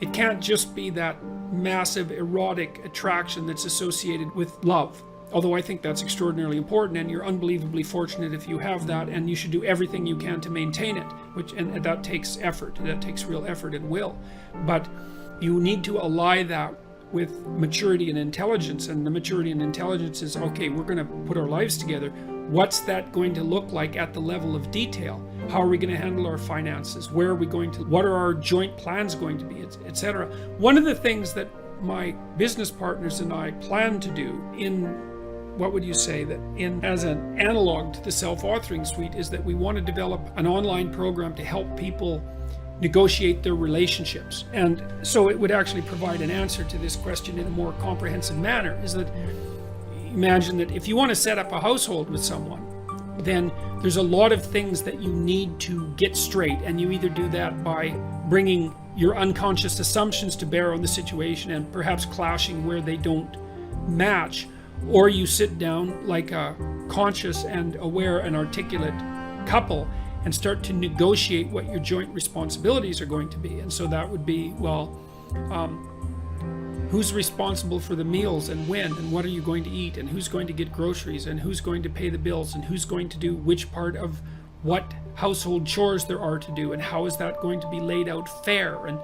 It can't just be that massive erotic attraction that's associated with love. Although I think that's extraordinarily important, and you're unbelievably fortunate if you have that, and you should do everything you can to maintain it, and that takes effort. That takes real effort and will. But you need to ally that with maturity and intelligence, and the maturity and intelligence is, okay, we're going to put our lives together. What's that going to look like at the level of detail? How are we going to handle our finances? Where are we going to, what are our joint plans going to be, etc. One of the things that my business partners and I plan to do in, what would you say, that in as an analog to the self-authoring suite, is that we want to develop an online program to help people negotiate their relationships. And so it would actually provide an answer to this question in a more comprehensive manner, is that imagine that if you want to set up a household with someone, then there's a lot of things that you need to get straight, and you either do that by bringing your unconscious assumptions to bear on the situation and perhaps clashing where they don't match, or you sit down like a conscious and aware and articulate couple and start to negotiate what your joint responsibilities are going to be. And so that would be, well, who's responsible for the meals and when, and what are you going to eat, and who's going to get groceries, and who's going to pay the bills, and who's going to do which part of what household chores there are to do, and how is that going to be laid out fair. And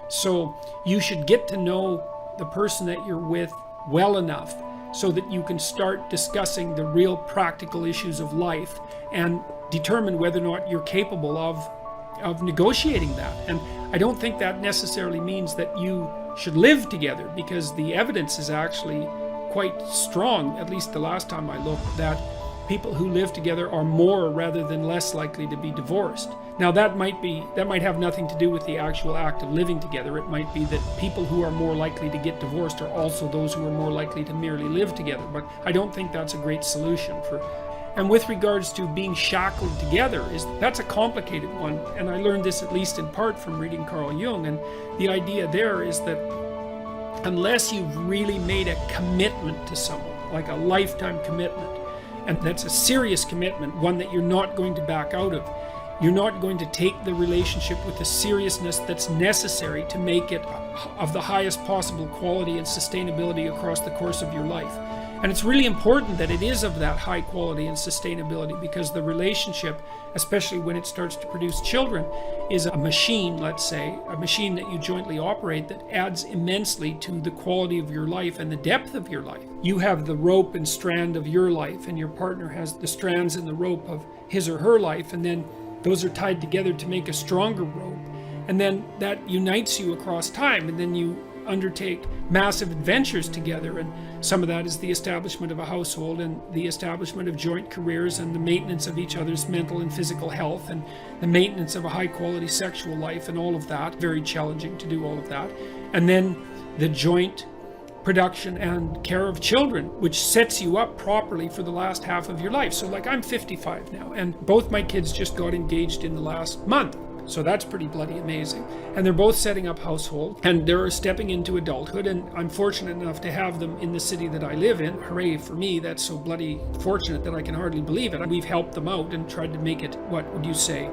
so you should get to know the person that you're with well enough so that you can start discussing the real practical issues of life and determine whether or not you're capable of negotiating that. And I don't think that necessarily means that you should live together, because the evidence is actually quite strong, at least the last time I looked, that people who live together are more rather than less likely to be divorced. Now that might have nothing to do with the actual act of living together. It might be that people who are more likely to get divorced are also those who are more likely to merely live together. But I don't think that's a great solution for. And with regards to being shackled together, that's a complicated one. And I learned this at least in part from reading Carl Jung. And the idea there is that unless you've really made a commitment to someone, like a lifetime commitment, and that's a serious commitment, one that you're not going to back out of, you're not going to take the relationship with the seriousness that's necessary to make it of the highest possible quality and sustainability across the course of your life. And it's really important that it is of that high quality and sustainability, because the relationship, especially when it starts to produce children, is a machine, let's say, a machine that you jointly operate that adds immensely to the quality of your life and the depth of your life. You have the rope and strand of your life, and your partner has the strands and the rope of his or her life, and then those are tied together to make a stronger rope. And then that unites you across time, and then you undertake massive adventures together, and some of that is the establishment of a household and the establishment of joint careers and the maintenance of each other's mental and physical health and the maintenance of a high quality sexual life and all of that. Very challenging to do all of that. And then the joint production and care of children, which sets you up properly for the last half of your life. So like, I'm 55 now, and both my kids just got engaged in the last month. So that's pretty bloody amazing. And they're both setting up households, and they're stepping into adulthood, and I'm fortunate enough to have them in the city that I live in. Hooray for me, that's so bloody fortunate that I can hardly believe it. We've helped them out and tried to make it, what would you say,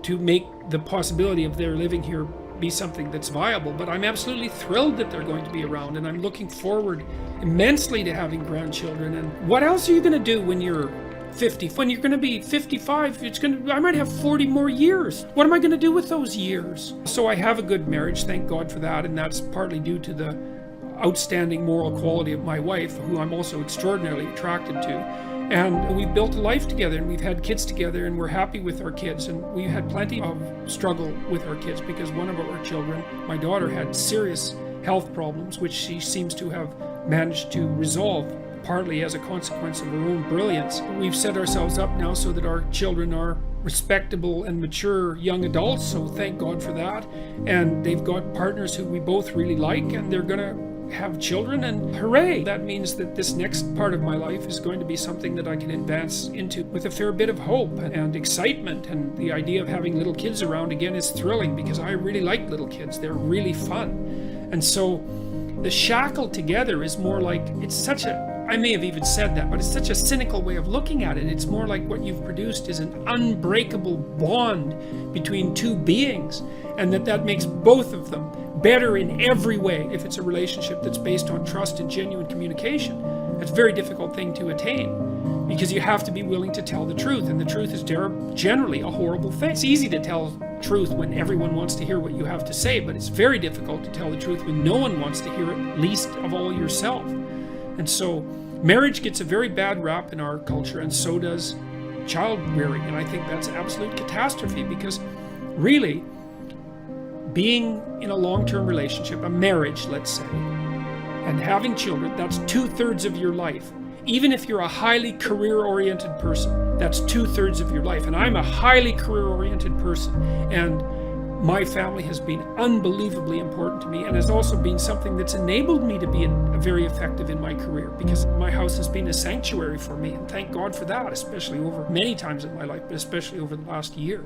to make the possibility of their living here be something that's viable. But I'm absolutely thrilled that they're going to be around, and I'm looking forward immensely to having grandchildren. And what else are you going to do when you're 50? When you're going to be 55, I might have 40 more years. What am I going to do with those years? So I have a good marriage, thank God for that, and that's partly due to the outstanding moral quality of my wife, who I'm also extraordinarily attracted to. And we've built a life together, and we've had kids together, and we're happy with our kids. And we had plenty of struggle with our kids, because one of our children, my daughter, had serious health problems, which she seems to have managed to resolve, partly as a consequence of her own brilliance. We've set ourselves up now so that our children are respectable and mature young adults, so thank God for that. And they've got partners who we both really like, and they're going to have children, and hooray! That means that this next part of my life is going to be something that I can advance into with a fair bit of hope and excitement. And the idea of having little kids around again is thrilling, because I really like little kids. They're really fun. And so the shackled together is more like, it's such a, I may have even said that, but it's such a cynical way of looking at it. It's more like what you've produced is an unbreakable bond between two beings, and that makes both of them better in every way if it's a relationship that's based on trust and genuine communication. It's a very difficult thing to attain because you have to be willing to tell the truth, and the truth is generally a horrible thing. It's easy to tell truth when everyone wants to hear what you have to say, but it's very difficult to tell the truth when no one wants to hear it, least of all yourself. And so marriage gets a very bad rap in our culture, and so does child rearing, and I think that's absolute catastrophe, because really being in a long-term relationship, a marriage, let's say, and having children, that's 2/3 of your life. Even if you're a highly career-oriented person, that's 2/3 of your life. And I'm a highly career-oriented person, and my family has been unbelievably important to me, and has also been something that's enabled me to be very effective in my career, because my house has been a sanctuary for me, and thank God for that, especially over many times in my life, but especially over the last year.